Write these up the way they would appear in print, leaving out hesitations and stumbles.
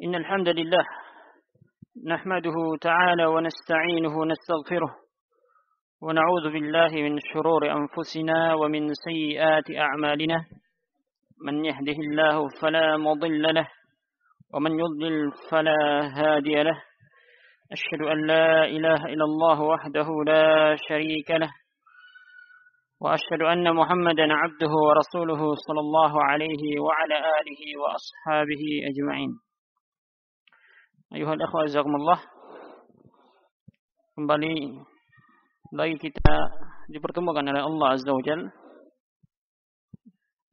إن الحمد لله نحمده تعالى ونستعينه ونستغفره ونعوذ بالله من شرور أنفسنا ومن سيئات أعمالنا من يهده الله فلا مضل له ومن يضلل فلا هادي له أشهد أن لا إله إلا الله وحده لا شريك له وأشهد أن محمدا عبده ورسوله صلى الله عليه وعلى آله وأصحابه أجمعين. Ayuhal ikhwah jazakumullah. Kembali lagi kita dipertemukan oleh Allah Azza wa Jalla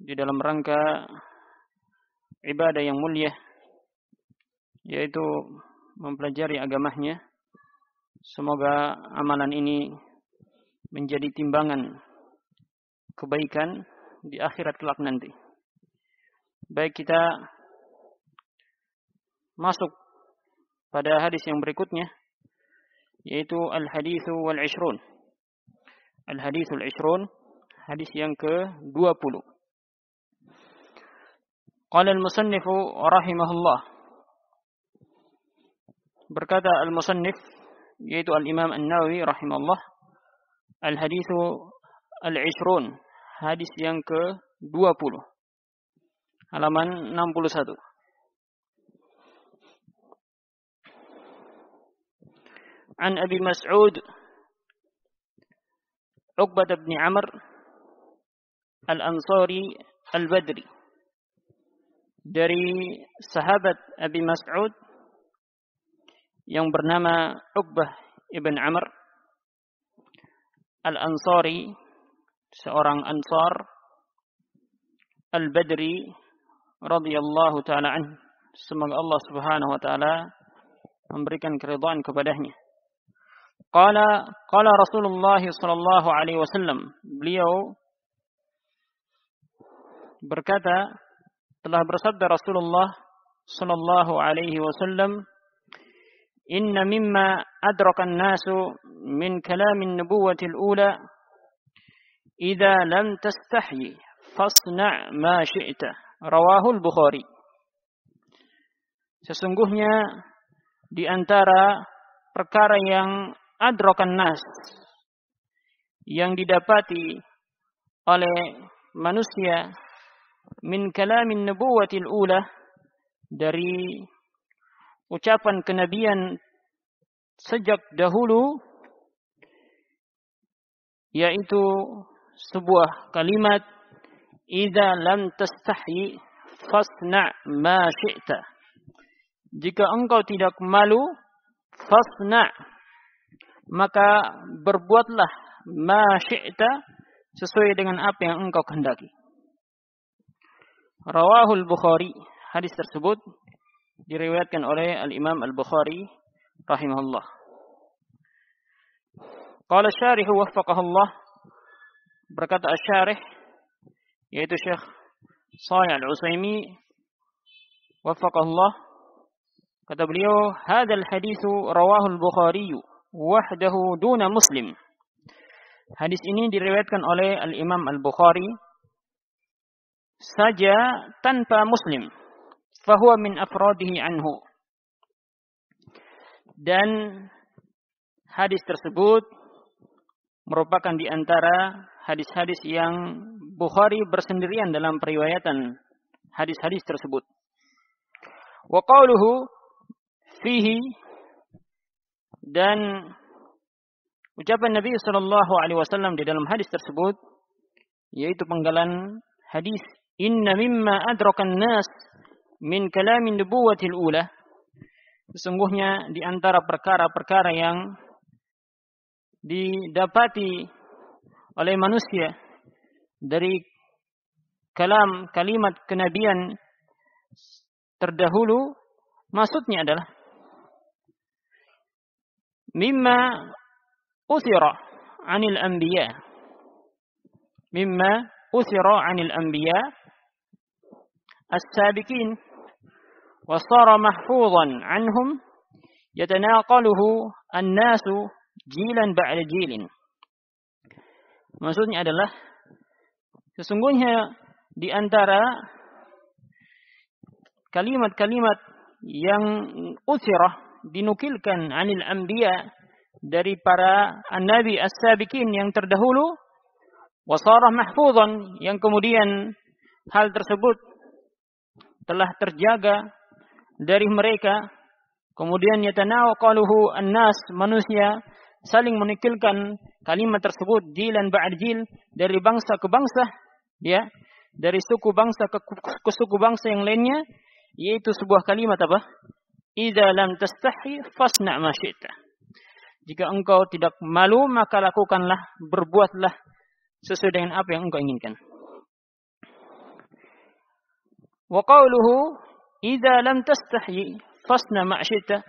di dalam rangka ibadah yang mulia, yaitu mempelajari agamanya. Semoga amalan ini menjadi timbangan kebaikan di akhirat kelak nanti. Baik, kita masuk pada hadis yang berikutnya, yaitu al-haditsu wal 'ishrun. Al-haditsul 'ishrun, hadis yang ke-20. Qala al-musannif rahimahullah. Berkata al-musannif, yaitu al-Imam An-Nawawi rahimahullah, al-haditsu al-'ishrun, hadis yang ke-20. Halaman 61. An Abi Mas'ud Uqbah bin Amr Al-Ansari Al-Badri, dari sahabat Abi Mas'ud yang bernama Uqbah ibn Amr Al-Ansari, seorang Ansar, Al-Badri radhiyallahu ta'ala anhu. Semoga Allah subhanahu wa ta'ala memberikan keridhaan kepadanya. Qala Rasulullah sallallahu alaihi wasallam, beliau berkata, telah bersabda Rasulullah sallallahu alaihi wasallam, inna mimma adraka an-nasu min kalamin nubuwwatil ula idza lam tastahyi fasna' ma syi'ta, rawahul Bukhari. Sesungguhnya di antara perkara yang adrakan nas, yang didapati oleh manusia, min kalamin nubuwatil ula, dari ucapan kenabian sejak dahulu, yaitu sebuah kalimat, idza lam tastahyi fasna' ma syi'ta, jika engkau tidak malu, fasna', maka berbuatlah ma syi'ta, sesuai dengan apa yang engkau kehendaki. Rawahul Bukhari, hadis tersebut diriwayatkan oleh al-Imam Al-Bukhari rahimahullah. Qala syarih waffaqahullah, berkata asy-syarih, yaitu Syekh Shalih Al-Utsaimin waffaqahullah, kata beliau, hadzal haditsu rawahul Bukhari wahdahu duna Muslim. Hadis ini diriwayatkan oleh al-Imam Al-Bukhari saja tanpa Muslim. Fahuwa min afradihi anhu. Dan hadis tersebut merupakan di antara hadis-hadis yang Bukhari bersendirian dalam periwayatan hadis-hadis tersebut. Wa qauluhu fihi, dan ucapan Nabi sallallahu alaihi wasallam di dalam hadis tersebut, yaitu penggalan hadis, inna mimma adrakan nas min kalamin nubuwatil ula, sesungguhnya di antara perkara-perkara yang didapati oleh manusia dari kalimat kenabian terdahulu, maksudnya adalah mimma uthira 'anil anbiya, mimma uthira 'anil anbiya as-sabiqin wa sara mahfuzan 'anhum yatanaqaluhu an-nasu jilan ba'da jilin. Maksudnya adalah sesungguhnya di antara kalimat-kalimat yang uthirah, dinukilkan anil anbiya, dari para nabi as-sabiqin yang terdahulu, wasarah mahfuzan, yang kemudian hal tersebut telah terjaga dari mereka. Kemudian yatanawaqaluhu an-nas, manusia saling menukilkan kalimat tersebut jilan ba'd jil, dari bangsa ke bangsa, ya, dari suku bangsa ke suku bangsa yang lainnya, yaitu sebuah kalimat apa? Idza lam tastahi fasna' ma syi'ta. Jika engkau tidak malu, maka lakukanlah, berbuatlah sesuai dengan apa yang engkau inginkan. Wa qawluhu idza lam tastahi fasna' ma syi'ta.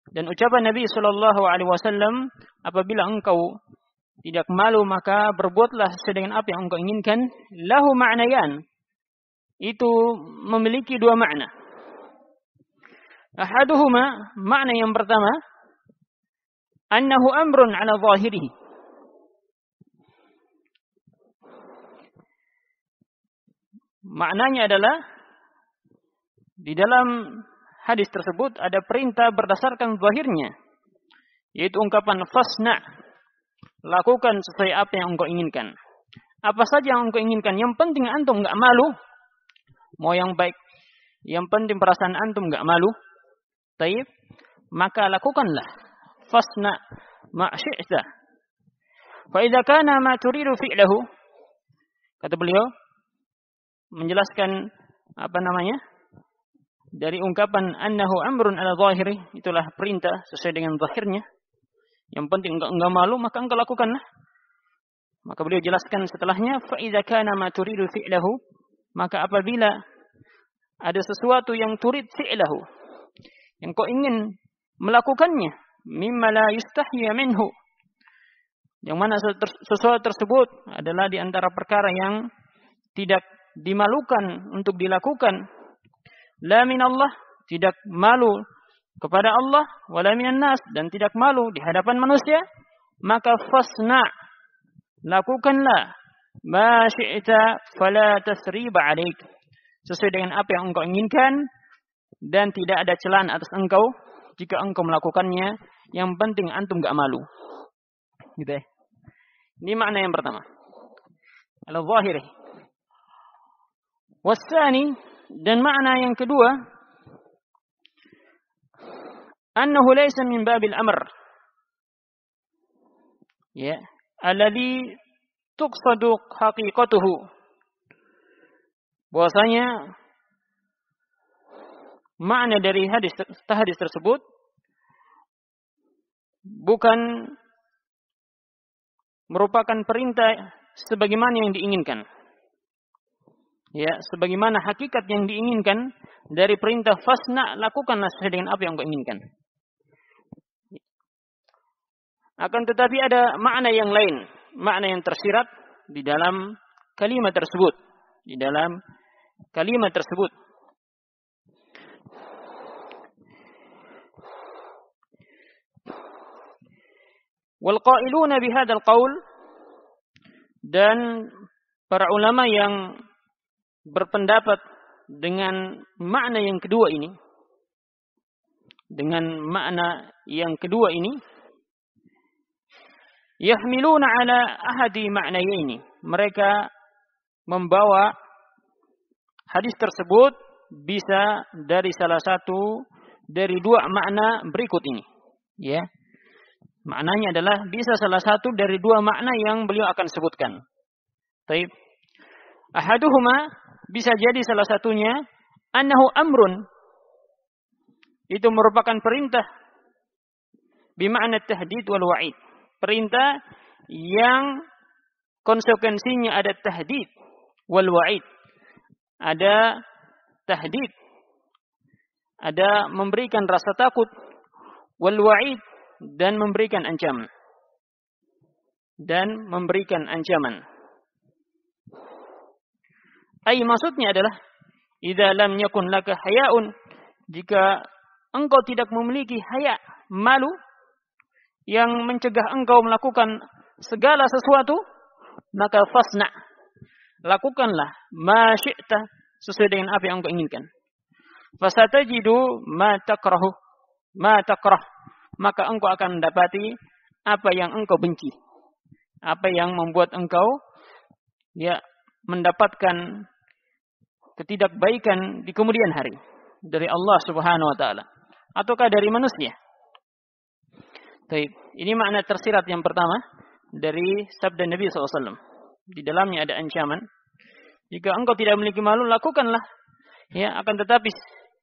Dan ucapan Nabi sallallahu alaihi wasallam, apabila engkau tidak malu maka berbuatlah sesuai dengan apa yang engkau inginkan, lahu ma'nayan. Itu memiliki dua makna. Ahaduhuma, makna yang pertama, annahu amrun ala zahirihi. Maknanya adalah di dalam hadis tersebut ada perintah berdasarkan zahirnya, yaitu ungkapan fasna', lakukan sesuai apa yang engkau inginkan. Apa saja yang engkau inginkan, yang penting antum enggak malu, mau yang baik, yang penting perasaan antum enggak malu, taib, maka lakukanlah. Fasna' ma syi'ta. Fa idza kana ma turidu fi'lahu, kata beliau menjelaskan dari ungkapan annahu amrun ala zahiri, itulah perintah sesuai dengan zahirnya. Yang penting enggak malu, maka engkau lakukanlah. Maka beliau jelaskan setelahnya, fa idza kana ma turidu fi'lahu, maka apabila ada sesuatu yang turid fi'lahu, yang kau ingin melakukannya, mimma la yustahya minhu, yang mana sesuatu tersebut adalah di antara perkara yang tidak dimalukan untuk dilakukan, la minallah, tidak malu kepada Allah, wala minan nas, dan tidak malu di hadapan manusia, maka fasna', lakukanlah, ma syi'ta fala tasriba 'alaik, sesuai dengan apa yang engkau inginkan dan tidak ada celaan atas engkau jika engkau melakukannya, yang penting antum enggak malu. Gitu ya. Ini makna yang pertama. Al-zahiri. Wasani, dan makna yang kedua, annahu laysa min babil amr. Ya, alladhi tuqsadu haqiqatuhu. Bahwasanya makna dari hadis tersebut bukan merupakan perintah sebagaimana yang diinginkan. Ya, sebagaimana hakikat yang diinginkan dari perintah fasna', lakukanlah sesuai dengan apa yang kau inginkan. Akan tetapi ada makna yang lain, makna yang tersirat di dalam kalimat tersebut, Wal qailuna bihadzal qaul, dan para ulama yang berpendapat dengan makna yang kedua ini, yahmiluna ala ahadi ma'nayaini, mereka membawa hadis tersebut bisa dari salah satu dari dua makna berikut ini, ya. Maknanya adalah bisa salah satu dari dua makna yang beliau akan sebutkan. Taib. Ahaduhuma, bisa jadi salah satunya, annahu amrun, itu merupakan perintah, bima'na tahdid wal wa'id. Perintah yang konsekuensinya ada tahdid wal wa'id. Ada tahdid, ada memberikan rasa takut, wal wa'id, dan memberikan ancaman. Maksudnya adalah idza lam yakun laka haya'un, jika engkau tidak memiliki haya, malu, yang mencegah engkau melakukan segala sesuatu, maka fasna', lakukanlah ma syi'ta, sesuai dengan apa yang engkau inginkan. Fasatajidu ma takrah, maka engkau akan mendapati apa yang engkau benci, apa yang membuat engkau mendapatkan ketidakbaikan di kemudian hari dari Allah Subhanahu wa taala ataukah dari manusia. Baik, ini makna tersirat yang pertama dari sabda Nabi SAW. Di dalamnya ada ancaman. Jika engkau tidak memiliki malu, lakukanlah. Akan tetapi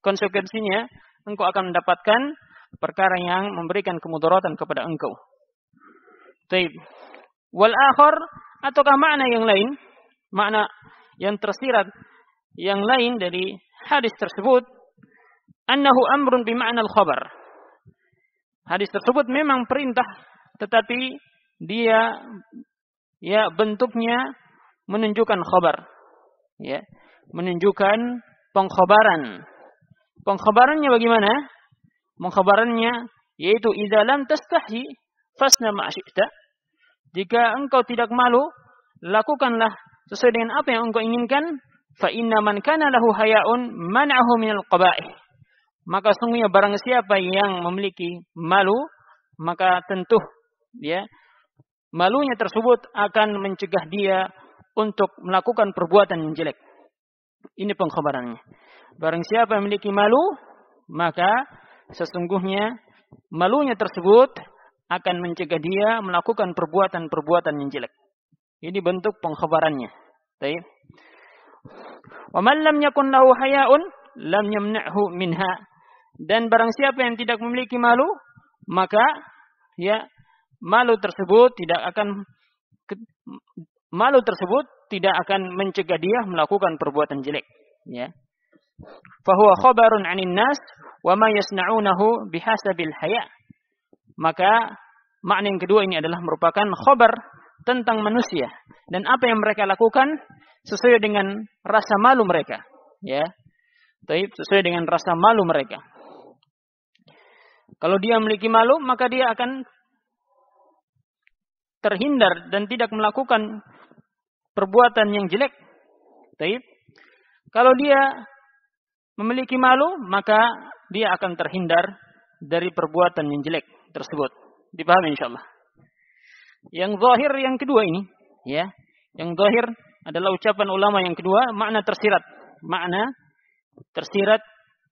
konsekuensinya engkau akan mendapatkan perkara yang memberikan kemudaratan kepada engkau. Baik. Wal akhar, ataukah makna yang lain, makna yang tersirat yang lain dari hadis tersebut, annahu amrun bima'na al-khabar. Hadis tersebut memang perintah, tetapi dia bentuknya menunjukkan khabar. Menunjukkan pengkhabaran. Pengkhabarannya bagaimana? Pengkhabarannya yaitu idza lam tastahi fasna ma syi'ta. Jika engkau tidak malu, lakukanlah sesuai dengan apa yang engkau inginkan. Fa inna man kana lahu haya'un man'ahu minal qaba'ih. Maka sungguhnya barang siapa yang memiliki malu, maka tentu malunya tersebut akan mencegah dia untuk melakukan perbuatan yang jelek. Ini pengkhabarannya. Barang siapa yang memiliki malu, maka sesungguhnya malunya tersebut akan mencegah dia melakukan perbuatan-perbuatan yang jelek. Ini bentuk pengkhabarannya. Baik. Wa man lam yakun lahu haya'un lam yamna'hu minha. Dan barang siapa yang tidak memiliki malu, maka malu tersebut tidak akan mencegah dia melakukan perbuatan jelek. Fahuwa khabarun 'anil nas wa ma yasna'unahu bihasabil haya'. Maka makna yang kedua ini adalah merupakan khabar tentang manusia dan apa yang mereka lakukan sesuai dengan rasa malu mereka. Sesuai dengan rasa malu mereka. Kalau dia memiliki malu, maka dia akan terhindar dan tidak melakukan perbuatan yang jelek. Kalau dia memiliki malu, maka dia akan terhindar dari perbuatan yang jelek tersebut. Dipahami insyaallah. Yang zahir yang kedua ini, yang zahir adalah ucapan ulama yang kedua, makna tersirat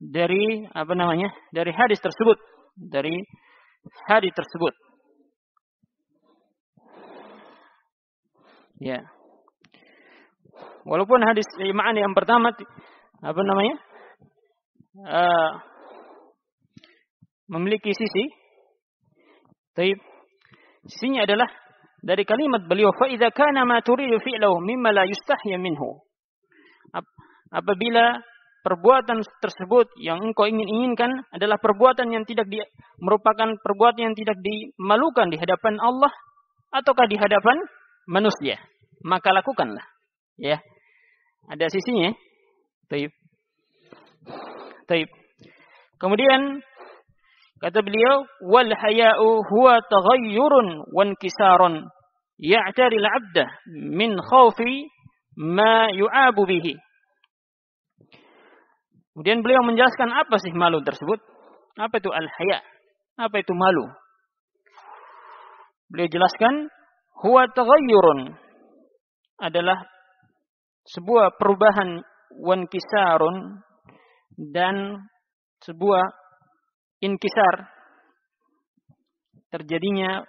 dari dari hadis tersebut. Walaupun hadis makna yang pertama memiliki sisinya adalah dari kalimat beliau, fa idza kana ma turidu fi'lahu mimma la yustahya minhu. Apabila perbuatan tersebut yang engkau inginkan adalah perbuatan yang merupakan perbuatan yang tidak dimalukan di hadapan Allah ataukah di hadapan manusia, maka lakukanlah. Ada sisinya. Taib. Kemudian kata beliau, wal haya'u huwa taghayyurun wa inkisarun ya'tari al-'abda min khawfi ma yu'abu bihi. Kemudian beliau menjelaskan apa sih malu tersebut? Apa itu al-haya? Apa itu malu? Beliau jelaskan, huwa taghayyurun adalah sebuah perubahan, wankisarun dan sebuah inkisar, terjadinya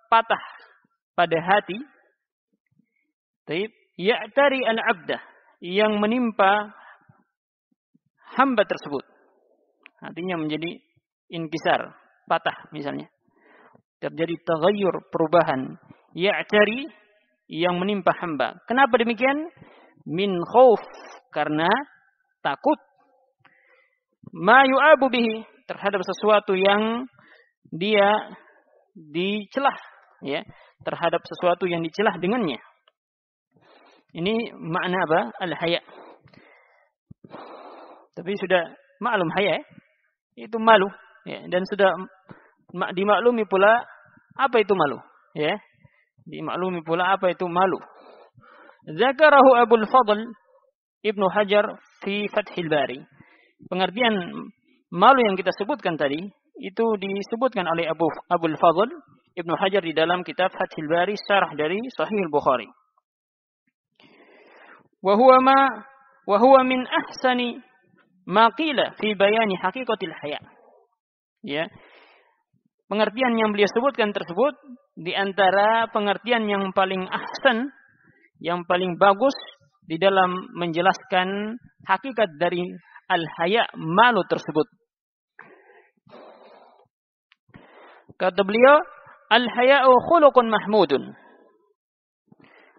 patah pada hati. Ya'tari al-'abda, yang menimpa hamba tersebut. Artinya menjadi inkisar, patah misalnya. Terjadi taghayyur, perubahan. Ya'tari, yang menimpa hamba. Kenapa demikian? Min khauf, karena takut. Ma yu'abu bihi, terhadap sesuatu yang dia dicelah. Terhadap sesuatu yang dicelah dengannya. Ini makna apa? Al-haya. Tapi sudah maklum haya, itu malu, dan sudah dimaklumi pula apa itu malu, Dimaklumi pula apa itu malu. Zakarahu Abul Fadl Ibnu Hajar fi Fathil Bari. Pengertian malu yang kita sebutkan tadi itu disebutkan oleh Abul Fadl Ibnu Hajar di dalam kitab Fathil Bari syarah dari Sahih Bukhari. Wa huwa min ahsani ma qila fi bayani haqiqatil haya. Ya. Pengertian yang beliau sebutkan tersebut di antara pengertian yang paling ahsan, yang paling bagus di dalam menjelaskan hakikat dari al-haya, malu tersebut. Kata beliau, al-haya'u khuluqun mahmudun.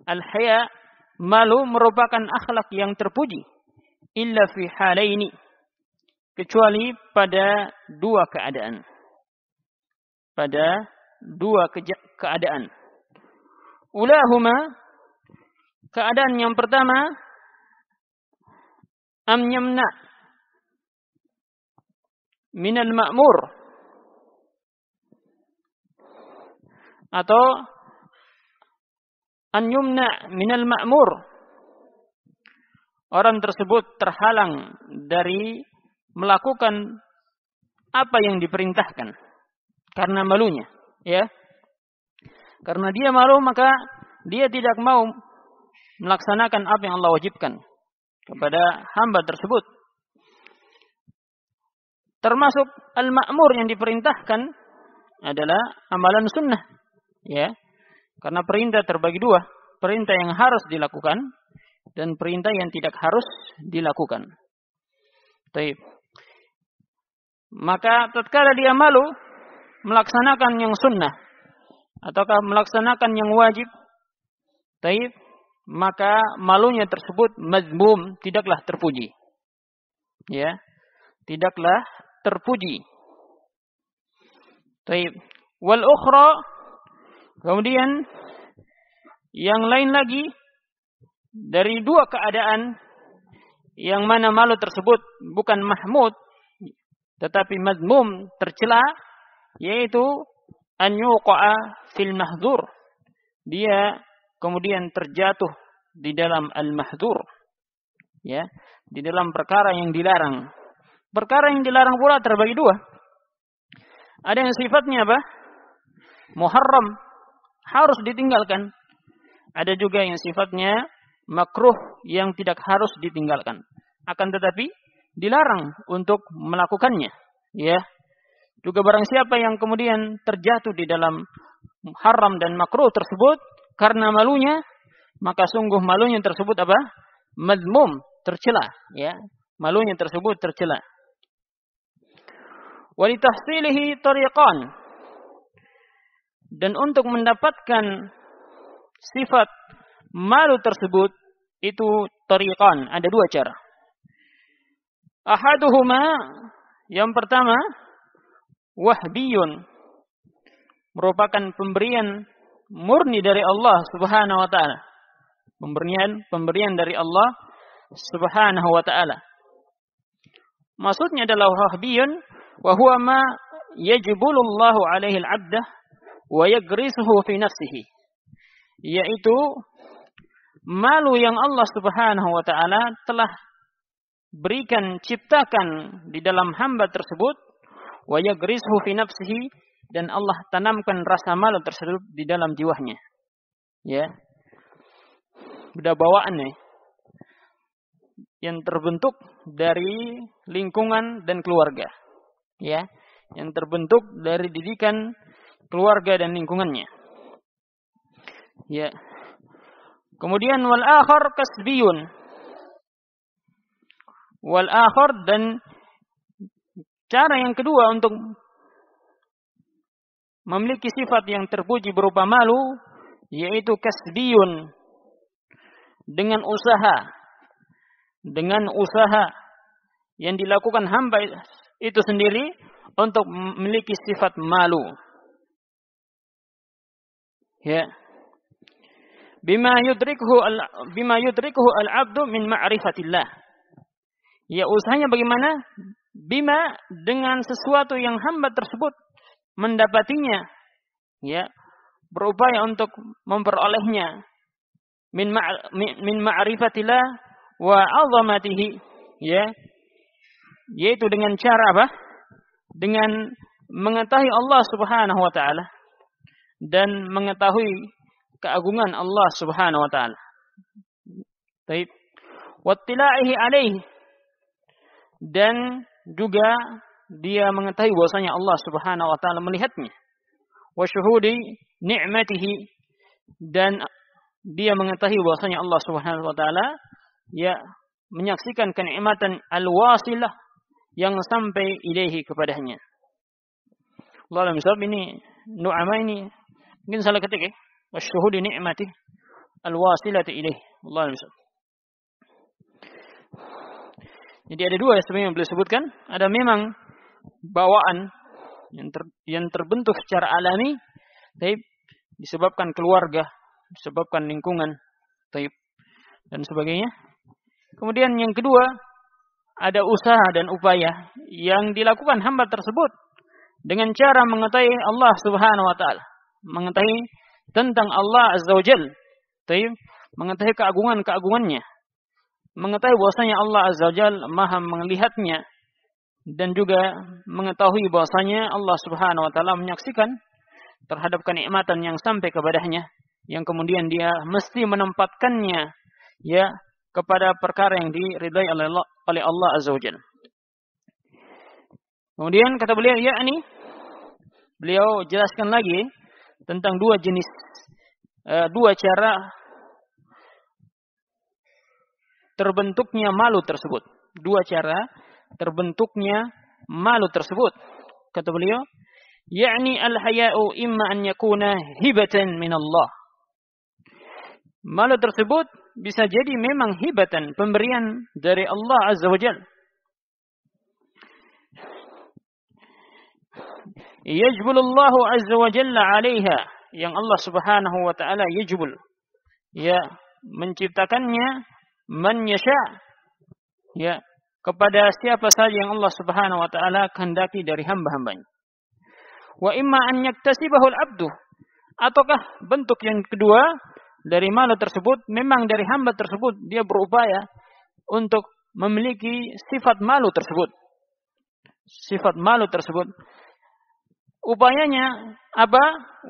Al-haya, malu merupakan akhlak yang terpuji. Illa fi halaini. Kecuali pada dua keadaan. Pada dua keadaan. Ulahuma, keadaan yang pertama, am yamna minal ma'mur, atau an yumna minal ma'mur, orang tersebut terhalang dari melakukan apa yang diperintahkan karena malunya, ya. Karena dia malu, maka dia tidak mau melaksanakan apa yang Allah wajibkan kepada hamba tersebut. Termasuk al-ma'mur yang diperintahkan adalah amalan sunnah, ya. Karena perintah terbagi dua, perintah yang harus dilakukan dan perintah yang tidak harus dilakukan. Baik. Maka tatkala dia malu melaksanakan yang sunnah ataukah melaksanakan yang wajib, baik, maka malunya tersebut mazmum, tidaklah terpuji. Ya, tidaklah terpuji. Baik. Wal ukhra, kemudian yang lain lagi dari dua keadaan yang mana malu tersebut bukan mahmud tetapi mazmum, tercela, yaitu an yuqa'a fil mahdzur. Dia kemudian terjatuh di dalam al-mahdzur. Ya, di dalam perkara yang dilarang. Perkara yang dilarang pula terbagi dua. Ada yang sifatnya apa? Muharram, harus ditinggalkan. Ada juga yang sifatnya makruh, yang tidak harus ditinggalkan. Akan tetapi dilarang untuk melakukannya. Ya. Juga barang siapa yang kemudian terjatuh di dalam haram dan makruh tersebut karena malunya, maka sungguh malunya tersebut apa? Mazmum, tercela, ya. Malunya tersebut tercela. Wa li tahsilihi tariqan. Dan untuk mendapatkan sifat malu tersebut itu tariqan, ada dua cara. Ahaduhuma, yang pertama, wahbiyun, merupakan pemberian murni dari Allah Subhanahu wa taala. Pemberian dari Allah Subhanahu wa taala. Maksudnya adalah wahbiyun wa huwa ma yajbulullahu alaihi al-'abda wa yagrisuhu fi nafsihi. Yaitu malu yang Allah Subhanahu wa taala telah berikan, ciptakan di dalam hamba tersebut, wa yagrisuhu fi nafsihi, dan Allah tanamkan rasa malu tersebut di dalam jiwanya. Ya. Sudah bawaannya yang terbentuk dari lingkungan dan keluarga. Ya, yang terbentuk dari didikan keluarga dan lingkungannya. Ya. Kemudian wal akhar kasbiyun. Wal akhar, dan cara yang kedua untuk memiliki sifat yang terpuji berupa malu, yaitu kasbiyun, dengan usaha yang dilakukan hamba itu sendiri untuk memiliki sifat malu. Ya. Bima yudrikuhu al-'abdu min ma'rifatillah. Ya, usahanya bagaimana? Bima, dengan sesuatu yang hamba tersebut mendapatinya, ya, berupaya untuk memperolehnya min ma'rifatillah wa 'azamatihi, ya, yaitu dengan cara apa? Dengan mengetahui Allah Subhanahu wa taala dan mengetahui keagungan Allah Subhanahu wa taala. Baik. Wattila'ihi alaihi, dan juga dia mengetahui bahwasanya Allah Subhanahu wa taala melihatnya. Wa syuhudi ni'matihi, dan dia mengetahui bahwasanya Allah Subhanahu wa taala ya menyaksikan kenikmatan al-wasilah yang sampai ilaihi kepadanya. Allah misal ini nu'ama ini mungkin salah ketik ya. Wa syuhudi ni'matihi al-wasilati ilaihi. Allah misal. Jadi ada dua sebenarnya yang beliau sebutkan. Ada memang bawaan yang terbentuk secara alami, taib, disebabkan keluarga, disebabkan lingkungan, taib, dan sebagainya. Kemudian yang kedua, ada usaha dan upaya yang dilakukan hamba tersebut dengan cara mengetahui Allah Subhanahu wa taala, mengetahui tentang Allah Azza wa Jalla, taib, mengetahui keagungan-keagungannya, mengetahui bahwasanya Allah Azza wa Jalla Maha melihatnya, dan juga mengetahui bahwasanya Allah Subhanahu wa taala menyaksikan terhadap kenikmatan yang sampai kepadanya, yang kemudian dia mesti menempatkannya ya kepada perkara yang diridai oleh Allah Azza wa Jalla. Kemudian kata beliau, yakni beliau jelaskan lagi tentang dua jenis, dua cara terbentuknya malu tersebut. Dua cara terbentuknya malu tersebut. Kata beliau, yakni al-haya'u imma an yakuna hibatan min Allah. Malu tersebut bisa jadi memang hibatan, pemberian dari Allah Azza wa Jalla. Yajbulullahu Azza wa Jalla 'alaiha, yang Allah Subhanahu wa taala yajbul, ya, menciptakannya man yasha, ya, kepada siapa saja yang Allah Subhanahu wa taala kehendaki dari hamba-hambanya. Wa imma an yaktasibahu al-'abdu, ataukah bentuk yang kedua dari malu tersebut memang dari hamba tersebut dia berupaya untuk memiliki sifat malu tersebut. Sifat malu tersebut. Upayanya apa?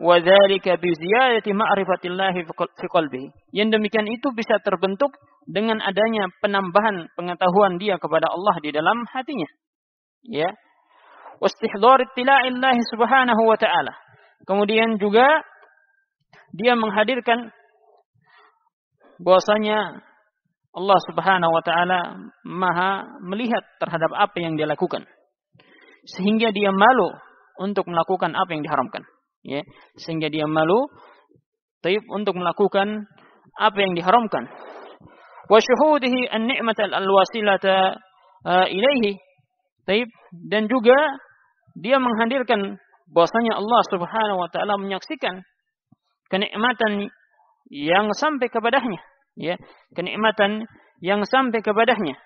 Wa dzalika bi ziyadati ma'rifatillahi fi qalbihi. Yang demikian itu bisa terbentuk dengan adanya penambahan pengetahuan dia kepada Allah di dalam hatinya. Ya. Wastihdhar ittila'illahi subhanahu wa ta'ala. Kemudian juga dia menghadirkan bahwasanya Allah Subhanahu wa taala Maha melihat terhadap apa yang dia lakukan. Sehingga dia malu untuk melakukan apa yang diharamkan, ya. Sehingga dia malu untuk melakukan apa yang diharamkan. Wa syuhudihi an-ni'mata al-wasilata ilaihi. Dan juga dia menghadirkan bahwasanya Allah Subhanahu wa taala menyaksikan kenikmatan yang sampai kepadanya, ya, kenikmatan yang sampai kepadanya.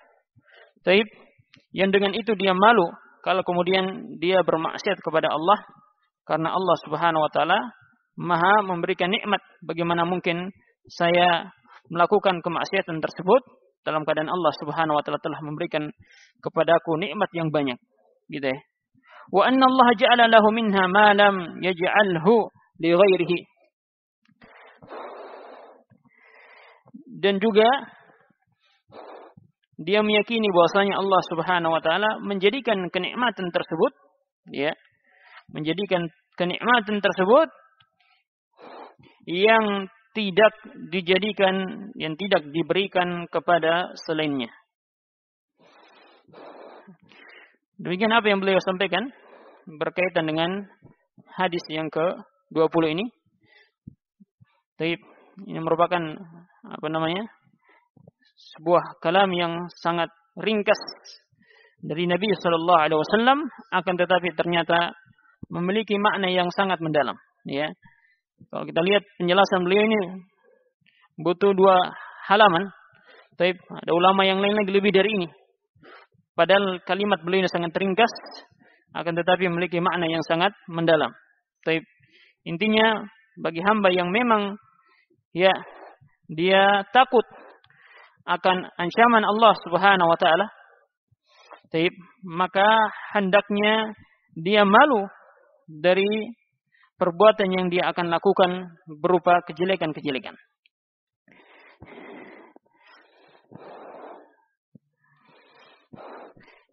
Yang dengan itu dia malu kalau kemudian dia bermaksiat kepada Allah, karena Allah Subhanahu wa taala Maha memberikan nikmat. Bagaimana mungkin saya melakukan kemaksiatan tersebut dalam keadaan Allah Subhanahu wa taala telah memberikan kepadaku nikmat yang banyak, gitu ya. Wa anna Allah ja'ala lahu minha ma lam yaj'alhu li ghairihi. Dan juga dia meyakini bahwasanya Allah Subhanahu wa taala menjadikan kenikmatan tersebut, ya, menjadikan kenikmatan tersebut yang tidak dijadikan, yang tidak diberikan kepada selainnya. Demikian apa yang beliau sampaikan berkaitan dengan hadis yang ke-20 ini. Ini merupakan sebuah kalam yang sangat ringkas dari Nabi sallallahu alaihi wasallam, akan tetapi ternyata memiliki makna yang sangat mendalam, ya. Kalau kita lihat penjelasan beliau ini butuh 2 halaman. Ada ulama yang lain lagi lebih dari ini. Padahal kalimat beliau ini sangat ringkas, akan tetapi memiliki makna yang sangat mendalam. Intinya bagi hamba yang memang, ya, dia takut akan ancaman Allah Subhanahu wa taala, maka hendaknya dia malu dari perbuatan yang dia akan lakukan berupa kejelekan-kejelekan.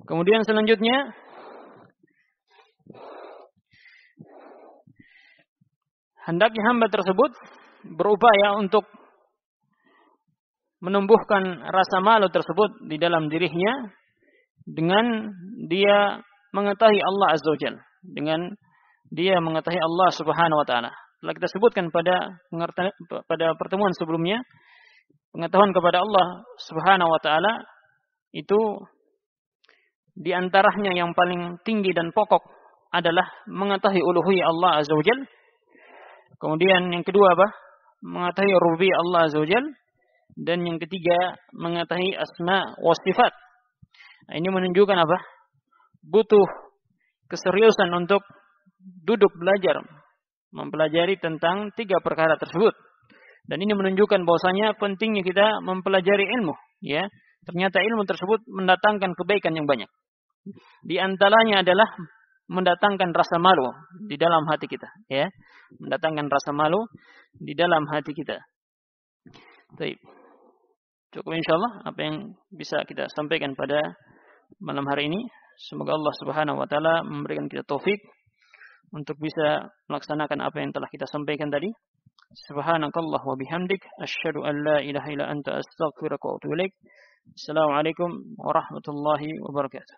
Kemudian selanjutnya, hendaknya hamba tersebut berupaya untuk menumbuhkan rasa malu tersebut di dalam dirinya dengan dia mengetahui Allah Azza wa Jalla, dengan dia mengetahui Allah Subhanahu wa taala. Telah kita sebutkan pada pertemuan sebelumnya, pengetahuan kepada Allah Subhanahu wa taala itu di antaranya yang paling tinggi dan pokok adalah mengetahui uluhiyah Allah Azza wa Jalla. Kemudian yang kedua apa? Mengetahui rububiyah Allah Azza wa Jalla. Dan yang ketiga, mengetahui asma wa sifat. Nah, ini menunjukkan apa? Butuh keseriusan untuk duduk belajar, mempelajari tentang tiga perkara tersebut. Dan ini menunjukkan bahwasanya pentingnya kita mempelajari ilmu, ya. Ternyata ilmu tersebut mendatangkan kebaikan yang banyak. Di antaranya adalah mendatangkan rasa malu di dalam hati kita, ya. Mendatangkan rasa malu di dalam hati kita. Baik. Cukup insyaallah apa yang bisa kita sampaikan pada malam hari ini. Semoga Allah Subhanahu wa taala memberikan kita taufik untuk bisa melaksanakan apa yang telah kita sampaikan tadi. Subhanakallah wa bihamdik asyhadu an la ilaha illa anta astaghfiruka wa atubu ilaik. Assalamualaikum warahmatullahi wabarakatuh.